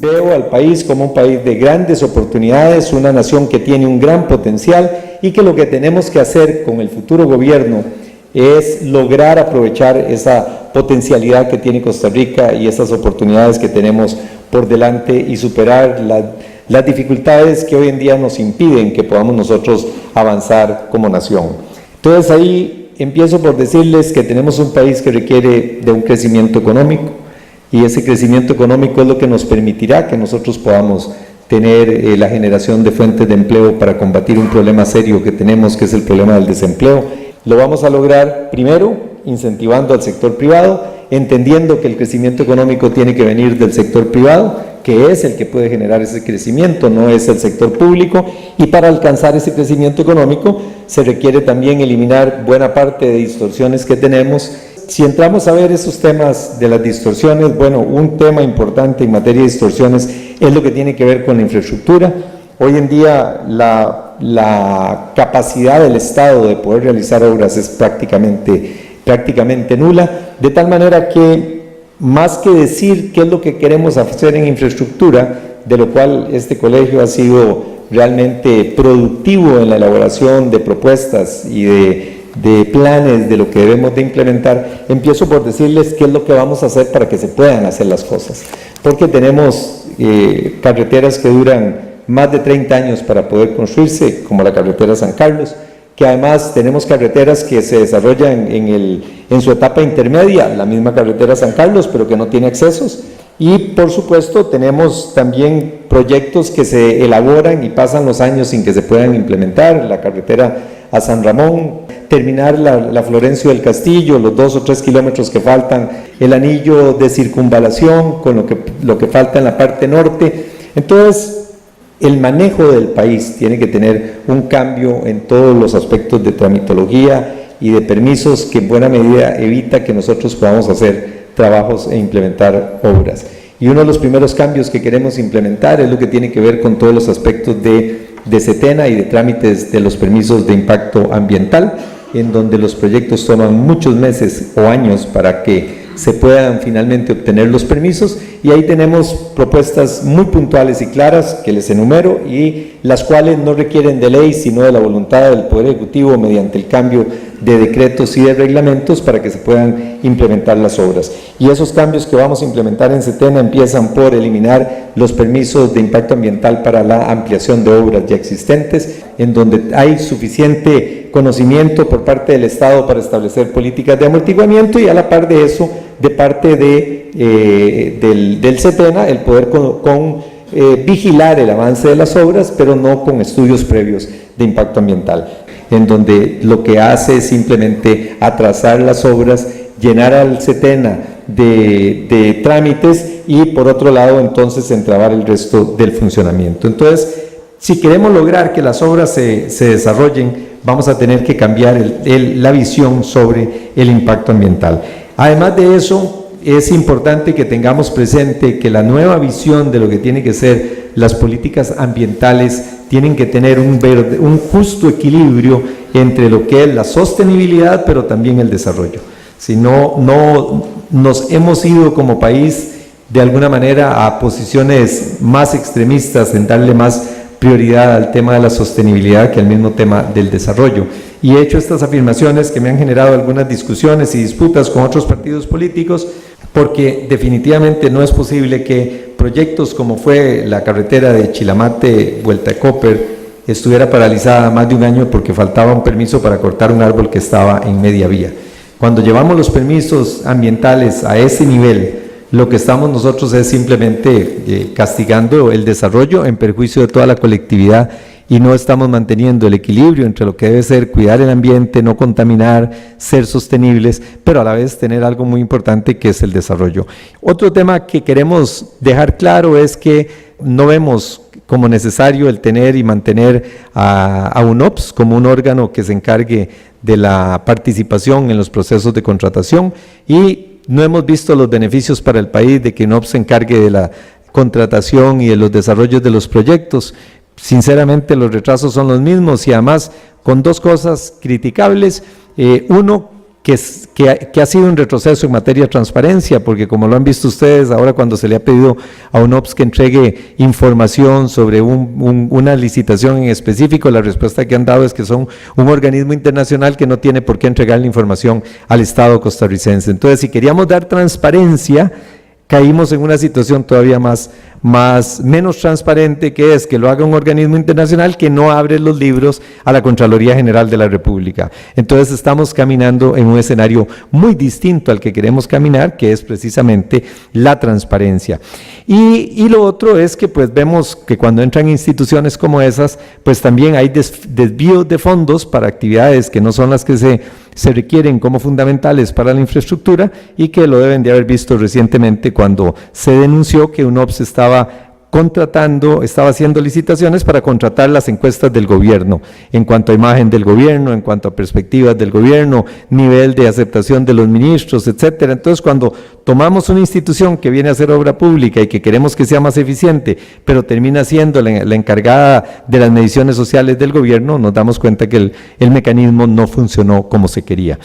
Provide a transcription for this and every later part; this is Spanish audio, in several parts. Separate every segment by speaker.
Speaker 1: Veo al país como un país de grandes oportunidades, una nación que tiene un gran potencial y que lo que tenemos que hacer con el futuro gobierno es lograr aprovechar esa potencialidad que tiene Costa Rica y esas oportunidades que tenemos por delante y superar las dificultades que hoy en día nos impiden que podamos nosotros avanzar como nación. Entonces ahí empiezo por decirles que tenemos un país que requiere de un crecimiento económico, y ese crecimiento económico es lo que nos permitirá que nosotros podamos tener la generación de fuentes de empleo para combatir un problema serio que tenemos, que es el problema del desempleo. Lo vamos a lograr primero incentivando al sector privado, entendiendo que el crecimiento económico tiene que venir del sector privado, que es el que puede generar ese crecimiento, no es el sector público, y para alcanzar ese crecimiento económico se requiere también eliminar buena parte de distorsiones que tenemos. Si entramos a ver esos temas de las distorsiones, bueno, un tema importante en materia de distorsiones es lo que tiene que ver con la infraestructura. Hoy en día la capacidad del Estado de poder realizar obras es prácticamente nula, de tal manera que más que decir qué es lo que queremos hacer en infraestructura, de lo cual este colegio ha sido realmente productivo en la elaboración de propuestas y de planes de lo que debemos de implementar, empiezo por decirles qué es lo que vamos a hacer para que se puedan hacer las cosas, porque tenemos carreteras que duran más de 30 años para poder construirse, como la carretera San Carlos, que además tenemos carreteras que se desarrollan en su etapa intermedia, la misma carretera San Carlos, pero que no tiene accesos, y por supuesto tenemos también proyectos que se elaboran y pasan los años sin que se puedan implementar, la carretera a San Ramón, terminar la Florencio del Castillo, los 2 o 3 kilómetros que faltan, el anillo de circunvalación con lo que falta en la parte norte. Entonces, el manejo del país tiene que tener un cambio en todos los aspectos de tramitología y de permisos que en buena medida evita que nosotros podamos hacer trabajos e implementar obras. Y uno de los primeros cambios que queremos implementar es lo que tiene que ver con todos los aspectos de SETENA y de trámites de los permisos de impacto ambiental, en donde los proyectos toman muchos meses o años para que se puedan finalmente obtener los permisos, y ahí tenemos propuestas muy puntuales y claras que les enumero y las cuales no requieren de ley sino de la voluntad del Poder Ejecutivo mediante el cambio de decretos y de reglamentos para que se puedan implementar las obras. Y esos cambios que vamos a implementar en SETENA empiezan por eliminar los permisos de impacto ambiental para la ampliación de obras ya existentes, en donde hay suficiente conocimiento por parte del Estado para establecer políticas de amortiguamiento, y a la par de eso, de parte del SETENA, el poder vigilar el avance de las obras, pero no con estudios previos de impacto ambiental, en donde lo que hace es simplemente atrasar las obras, llenar al SETENA de trámites y por otro lado entonces entrabar el resto del funcionamiento. Entonces, si queremos lograr que las obras se desarrollen, vamos a tener que cambiar la visión sobre el impacto ambiental. Además de eso, es importante que tengamos presente que la nueva visión de lo que tiene que ser las políticas ambientales tienen que tener un justo equilibrio entre lo que es la sostenibilidad, pero también el desarrollo. Si no nos hemos ido como país de alguna manera a posiciones más extremistas en darle más prioridad al tema de la sostenibilidad que al mismo tema del desarrollo. Y he hecho estas afirmaciones que me han generado algunas discusiones y disputas con otros partidos políticos, porque definitivamente no es posible que proyectos como fue la carretera de Chilamate, Vuelta de Copper, estuviera paralizada más de un año porque faltaba un permiso para cortar un árbol que estaba en media vía. Cuando llevamos los permisos ambientales a ese nivel, lo que estamos nosotros es simplemente castigando el desarrollo en perjuicio de toda la colectividad, y no estamos manteniendo el equilibrio entre lo que debe ser cuidar el ambiente, no contaminar, ser sostenibles, pero a la vez tener algo muy importante que es el desarrollo. Otro tema que queremos dejar claro es que no vemos como necesario el tener y mantener a UNOPS como un órgano que se encargue de la participación en los procesos de contratación, y no hemos visto los beneficios para el país de que UNOPS se encargue de la contratación y de los desarrollos de los proyectos. Sinceramente los retrasos son los mismos, y además con dos cosas criticables. Uno, que ha sido un retroceso en materia de transparencia, porque como lo han visto ustedes, ahora cuando se le ha pedido a UNOPS que entregue información sobre una licitación en específico, la respuesta que han dado es que son un organismo internacional que no tiene por qué entregar la información al Estado costarricense. Entonces, si queríamos dar transparencia, caímos en una situación todavía menos transparente, que es que lo haga un organismo internacional que no abre los libros a la Contraloría General de la República. Entonces estamos caminando en un escenario muy distinto al que queremos caminar, que es precisamente la transparencia. Y lo otro es que pues vemos que cuando entran instituciones como esas, pues también hay desvíos de fondos para actividades que no son las que se requieren como fundamentales para la infraestructura, y que lo deben de haber visto recientemente cuando se denunció que UNOPS estaba haciendo licitaciones para contratar las encuestas del gobierno, en cuanto a imagen del gobierno, en cuanto a perspectivas del gobierno, nivel de aceptación de los ministros, etcétera. Entonces, cuando tomamos una institución que viene a hacer obra pública y que queremos que sea más eficiente, pero termina siendo la encargada de las mediciones sociales del gobierno, nos damos cuenta que el mecanismo no funcionó como se quería.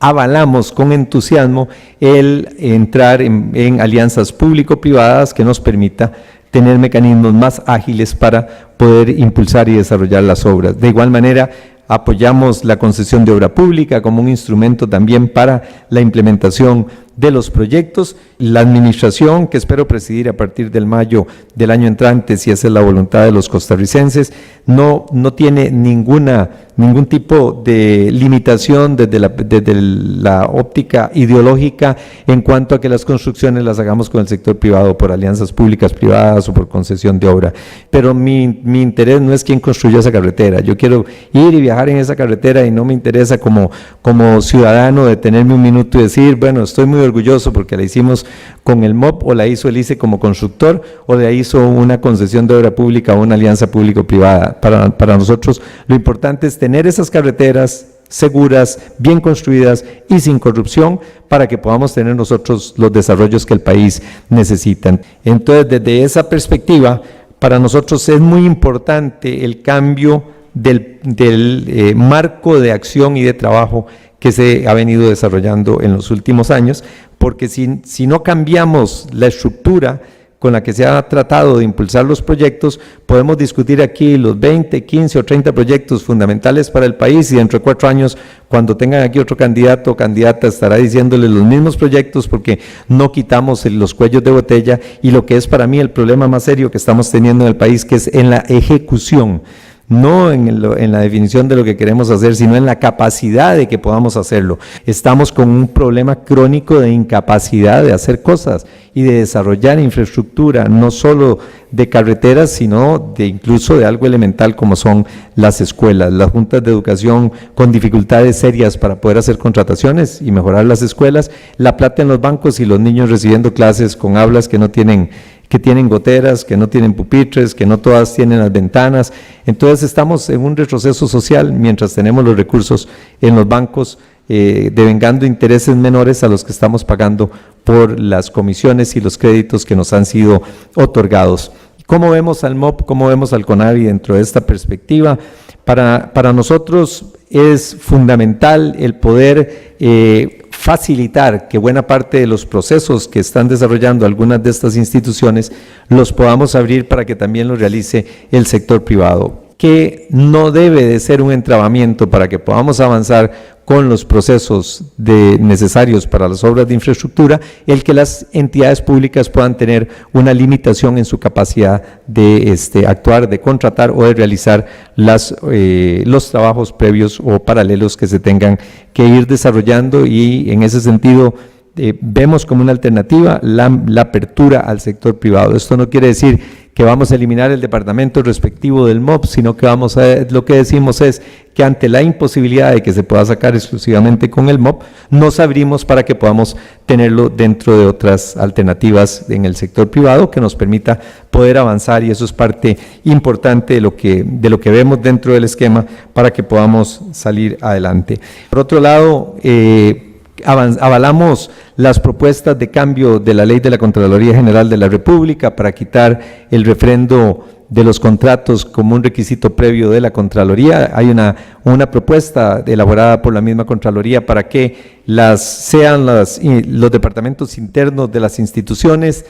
Speaker 1: Avalamos con entusiasmo el entrar en alianzas público-privadas que nos permita tener mecanismos más ágiles para poder impulsar y desarrollar las obras. De igual manera, apoyamos la concesión de obra pública como un instrumento también para la implementación de los proyectos. La administración, que espero presidir a partir del mayo del año entrante, si esa es la voluntad de los costarricenses, no tiene ningún tipo de limitación desde la óptica ideológica en cuanto a que las construcciones las hagamos con el sector privado por alianzas públicas privadas o por concesión de obra. Pero mi interés no es quién construyó esa carretera. Yo quiero ir y viajar en esa carretera y no me interesa como ciudadano detenerme un minuto y decir, bueno, estoy muy orgulloso porque la hicimos con el MOP, o la hizo el ICE como constructor, o la hizo una concesión de obra pública o una alianza público-privada. Para nosotros lo importante es tener esas carreteras seguras, bien construidas y sin corrupción, para que podamos tener nosotros los desarrollos que el país necesita. Entonces, desde esa perspectiva, para nosotros es muy importante el cambio del marco de acción y de trabajo que se ha venido desarrollando en los últimos años, porque si no cambiamos la estructura con la que se ha tratado de impulsar los proyectos, podemos discutir aquí los 20, 15 o 30 proyectos fundamentales para el país, y dentro de 4 años, cuando tengan aquí otro candidato o candidata, estará diciéndoles los mismos proyectos, porque no quitamos los cuellos de botella y lo que es para mí el problema más serio que estamos teniendo en el país, que es en la ejecución. No en la definición de lo que queremos hacer, sino en la capacidad de que podamos hacerlo. Estamos con un problema crónico de incapacidad de hacer cosas y de desarrollar infraestructura, no solo de carreteras, sino incluso de algo elemental como son las escuelas. Las juntas de educación con dificultades serias para poder hacer contrataciones y mejorar las escuelas, la plata en los bancos y los niños recibiendo clases con aulas que tienen goteras, que no tienen pupitres, que no todas tienen las ventanas. Entonces estamos en un retroceso social mientras tenemos los recursos en los bancos devengando intereses menores a los que estamos pagando por las comisiones y los créditos que nos han sido otorgados. ¿Cómo vemos al MOP? ¿Cómo vemos al CONAVI dentro de esta perspectiva? Para nosotros es fundamental el poder facilitar que buena parte de los procesos que están desarrollando algunas de estas instituciones los podamos abrir para que también los realice el sector privado, que no debe de ser un entrabamiento para que podamos avanzar con los procesos necesarios para las obras de infraestructura, el que las entidades públicas puedan tener una limitación en su capacidad de actuar, de contratar o de realizar los trabajos previos o paralelos que se tengan que ir desarrollando, y en ese sentido vemos como una alternativa la apertura al sector privado. Esto no quiere decir que vamos a eliminar el departamento respectivo del MOP, sino que lo que decimos es que ante la imposibilidad de que se pueda sacar exclusivamente con el MOP, nos abrimos para que podamos tenerlo dentro de otras alternativas en el sector privado que nos permita poder avanzar, y eso es parte importante de lo que vemos dentro del esquema para que podamos salir adelante. Por otro lado, avalamos las propuestas de cambio de la ley de la Contraloría General de la República para quitar el refrendo de los contratos como un requisito previo de la Contraloría. Hay una propuesta elaborada por la misma Contraloría para que sean los departamentos internos de las instituciones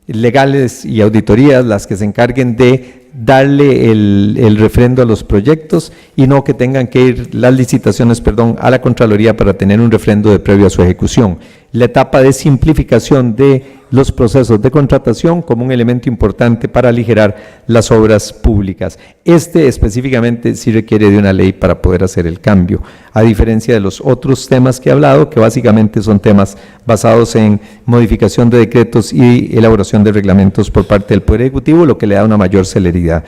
Speaker 1: legales y auditorías las que se encarguen de darle el refrendo a los proyectos y no que tengan que ir las licitaciones, a la Contraloría para tener un refrendo de previo a su ejecución. La etapa de simplificación de los procesos de contratación como un elemento importante para aligerar las obras públicas. Específicamente sí requiere de una ley para poder hacer el cambio, a diferencia de los otros temas que he hablado, que básicamente son temas basados en modificación de decretos y elaboración de reglamentos por parte del Poder Ejecutivo, lo que le da una mayor celeridad.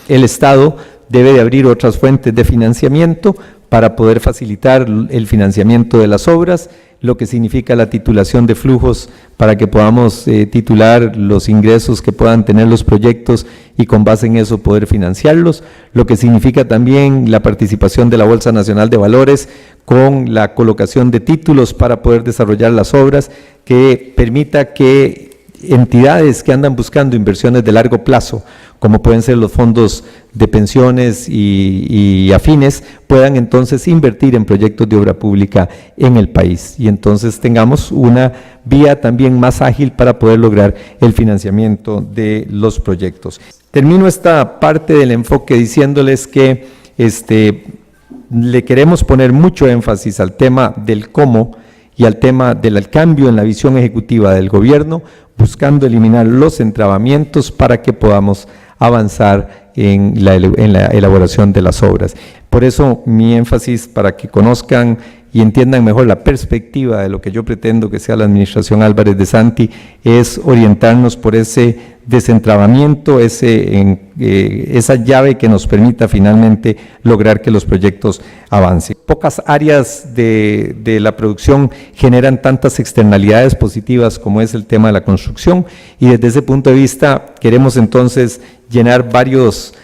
Speaker 1: El Estado debe de abrir otras fuentes de financiamiento para poder facilitar el financiamiento de las obras, lo que significa la titulación de flujos para que podamos titular los ingresos que puedan tener los proyectos y con base en eso poder financiarlos, lo que significa también la participación de la Bolsa Nacional de Valores con la colocación de títulos para poder desarrollar las obras, que permita que entidades que andan buscando inversiones de largo plazo, como pueden ser los fondos de pensiones y afines, puedan entonces invertir en proyectos de obra pública en el país y entonces tengamos una vía también más ágil para poder lograr el financiamiento de los proyectos. Termino esta parte del enfoque diciéndoles que le queremos poner mucho énfasis al tema del cómo y al tema del cambio en la visión ejecutiva del gobierno, buscando eliminar los entrabamientos para que podamos avanzar en la elaboración de las obras. Por eso mi énfasis para que conozcan y entiendan mejor la perspectiva de lo que yo pretendo que sea la administración Álvarez de Santi, es orientarnos por ese desentrabamiento, esa llave que nos permita finalmente lograr que los proyectos avancen. Pocas áreas de la producción generan tantas externalidades positivas como es el tema de la construcción y desde ese punto de vista queremos entonces llenar varios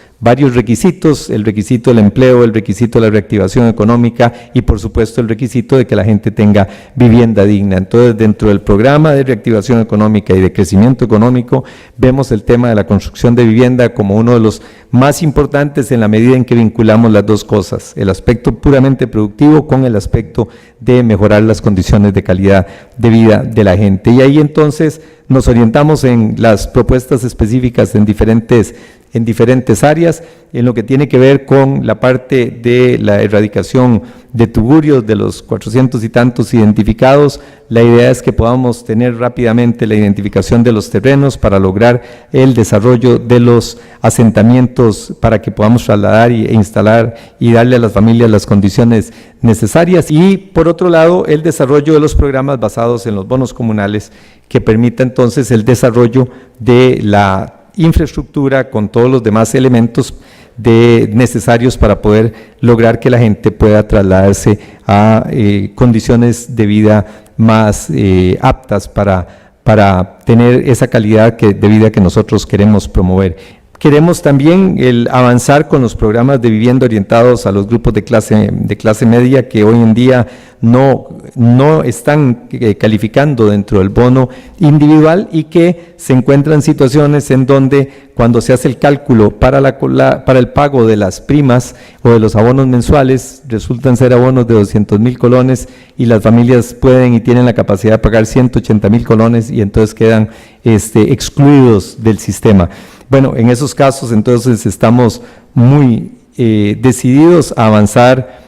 Speaker 1: requisitos, el requisito del empleo, el requisito de la reactivación económica y por supuesto el requisito de que la gente tenga vivienda digna. Entonces dentro del programa de reactivación económica y de crecimiento económico vemos el tema de la construcción de vivienda como uno de los más importantes en la medida en que vinculamos las dos cosas, el aspecto puramente productivo con el aspecto de mejorar las condiciones de calidad de vida de la gente. Y ahí entonces nos orientamos en las propuestas específicas en diferentes áreas, en lo que tiene que ver con la parte de la erradicación de tugurios, de los 400 y tantos identificados. La idea es que podamos tener rápidamente la identificación de los terrenos para lograr el desarrollo de los asentamientos para que podamos trasladar e instalar y darle a las familias las condiciones necesarias. Y por otro lado, el desarrollo de los programas basados en los bonos comunales que permita entonces el desarrollo de la infraestructura con todos los demás elementos necesarios para poder lograr que la gente pueda trasladarse a condiciones de vida más aptas para tener esa calidad de vida que nosotros queremos promover. Queremos también avanzar con los programas de vivienda orientados a los grupos de clase media que hoy en día no están calificando dentro del bono individual y que se encuentran situaciones en donde cuando se hace el cálculo para el pago de las primas o de los abonos mensuales resultan ser abonos de 200,000 colones y las familias pueden y tienen la capacidad de pagar 180,000 colones y entonces quedan excluidos del sistema. Bueno, en esos casos entonces estamos muy decididos a avanzar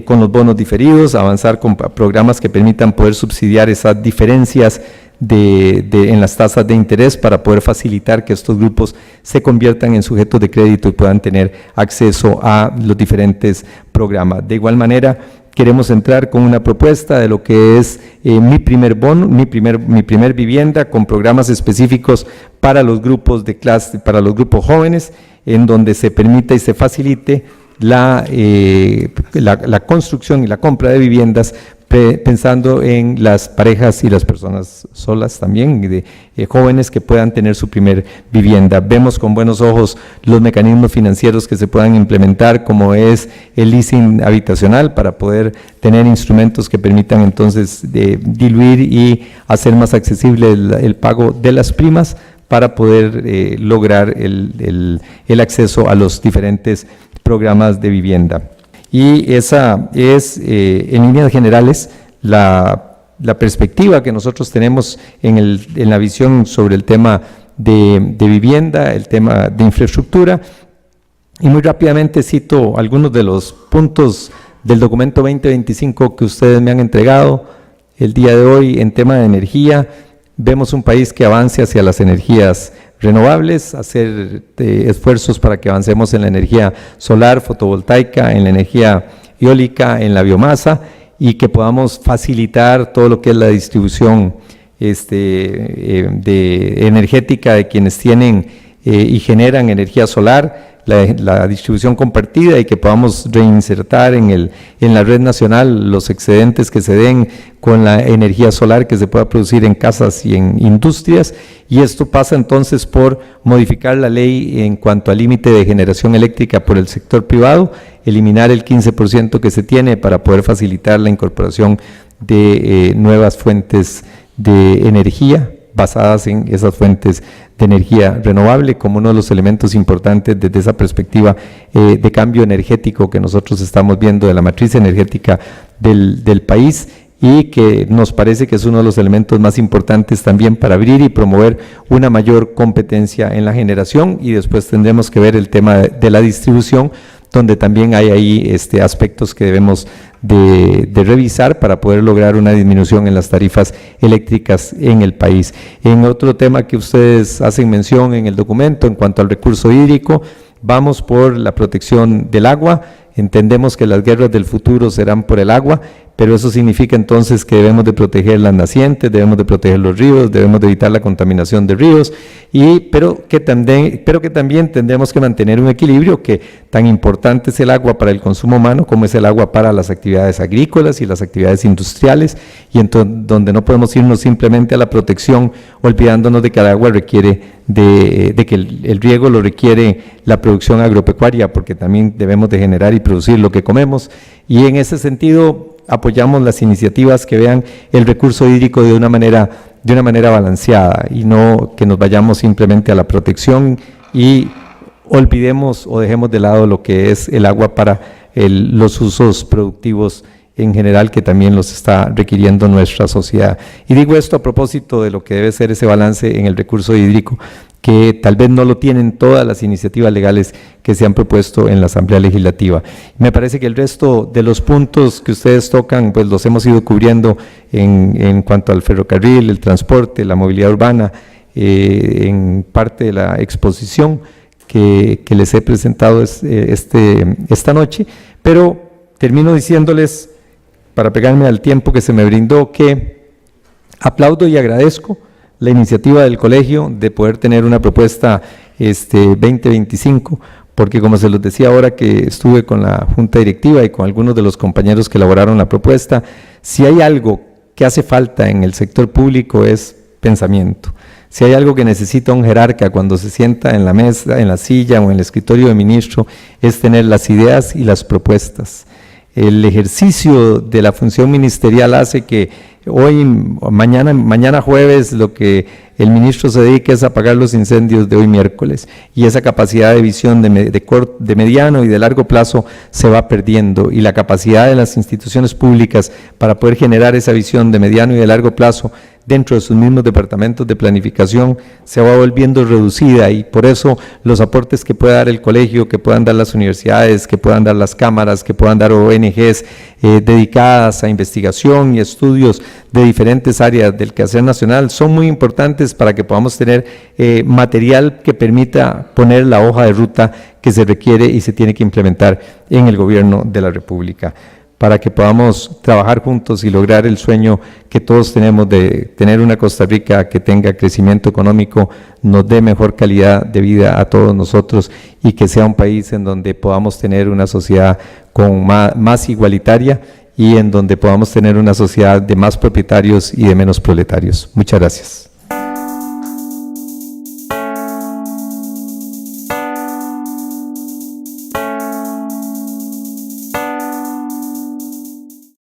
Speaker 1: con los bonos diferidos, a avanzar con programas que permitan poder subsidiar esas diferencias en las tasas de interés para poder facilitar que estos grupos se conviertan en sujetos de crédito y puedan tener acceso a los diferentes programas. De igual manera, queremos entrar con una propuesta de lo que es mi primer bono, mi primer vivienda, con programas específicos para los grupos de clase, para los grupos jóvenes, en donde se permita y se facilite la construcción y la compra de viviendas pensando en las parejas y las personas solas también, de jóvenes que puedan tener su primer vivienda. Vemos con buenos ojos los mecanismos financieros que se puedan implementar, como es el leasing habitacional, para poder tener instrumentos que permitan entonces diluir y hacer más accesible el pago de las primas para poder lograr el acceso a los diferentes programas de vivienda. Y esa es, en líneas generales, la perspectiva que nosotros tenemos en la visión sobre el tema de vivienda, el tema de infraestructura. Y muy rápidamente cito algunos de los puntos del documento 2025 que ustedes me han entregado el día de hoy en tema de energía. Vemos un país que avance hacia las energías renovables, hacer esfuerzos para que avancemos en la energía solar, fotovoltaica, en la energía eólica, en la biomasa, y que podamos facilitar todo lo que es la distribución energética de quienes tienen y generan energía solar, la distribución compartida, y que podamos reinsertar en la red nacional los excedentes que se den con la energía solar que se pueda producir en casas y en industrias. Y esto pasa entonces por modificar la ley en cuanto al límite de generación eléctrica por el sector privado, eliminar el 15% que se tiene para poder facilitar la incorporación de nuevas fuentes de energía basadas en esas fuentes de energía renovable, como uno de los elementos importantes desde esa perspectiva de cambio energético que nosotros estamos viendo de la matriz energética del país, y que nos parece que es uno de los elementos más importantes también para abrir y promover una mayor competencia en la generación. Y después tendremos que ver el tema de la distribución, donde también hay ahí aspectos que debemos de revisar para poder lograr una disminución en las tarifas eléctricas en el país. En otro tema que ustedes hacen mención en el documento, en cuanto al recurso hídrico, vamos por la protección del agua. Entendemos que las guerras del futuro serán por el agua, pero eso significa entonces que debemos de proteger las nacientes, debemos de proteger los ríos, debemos de evitar la contaminación de ríos, pero que también tendremos que mantener un equilibrio, que tan importante es el agua para el consumo humano como es el agua para las actividades agrícolas y las actividades industriales, y entonces donde no podemos irnos simplemente a la protección olvidándonos de que el agua requiere de que el riego lo requiere la producción agropecuaria, porque también debemos de generar y producir lo que comemos. Y en ese sentido apoyamos las iniciativas que vean el recurso hídrico de una manera balanceada, y no que nos vayamos simplemente a la protección y olvidemos o dejemos de lado lo que es el agua para los usos productivos en general, que también los está requiriendo nuestra sociedad. Y digo esto a propósito de lo que debe ser ese balance en el recurso hídrico, que tal vez no lo tienen todas las iniciativas legales que se han propuesto en la Asamblea Legislativa. Me parece que el resto de los puntos que ustedes tocan, pues los hemos ido cubriendo en cuanto al ferrocarril, el transporte, la movilidad urbana, en parte de la exposición que les he presentado esta noche, pero termino diciéndoles, para pegarme al tiempo que se me brindó, que aplaudo y agradezco la iniciativa del colegio de poder tener una propuesta 2025, porque como se los decía ahora que estuve con la junta directiva y con algunos de los compañeros que elaboraron la propuesta, si hay algo que hace falta en el sector público es pensamiento. Si hay algo que necesita un jerarca cuando se sienta en la mesa, en la silla o en el escritorio de ministro, es tener las ideas y las propuestas. El ejercicio de la función ministerial hace que mañana jueves, lo que el ministro se dedica es a apagar los incendios de hoy miércoles, y esa capacidad de visión de mediano y de largo plazo se va perdiendo, y la capacidad de las instituciones públicas para poder generar esa visión de mediano y de largo plazo dentro de sus mismos departamentos de planificación se va volviendo reducida, y por eso los aportes que pueda dar el colegio, que puedan dar las universidades, que puedan dar las cámaras, que puedan dar ONGs dedicadas a investigación y estudios de diferentes áreas del quehacer nacional son muy importantes para que podamos tener material que permita poner la hoja de ruta que se requiere y se tiene que implementar en el gobierno de la República, para que podamos trabajar juntos y lograr el sueño que todos tenemos de tener una Costa Rica que tenga crecimiento económico, nos dé mejor calidad de vida a todos nosotros, y que sea un país en donde podamos tener una sociedad más igualitaria, y en donde podamos tener una sociedad de más propietarios y de menos proletarios. Muchas gracias.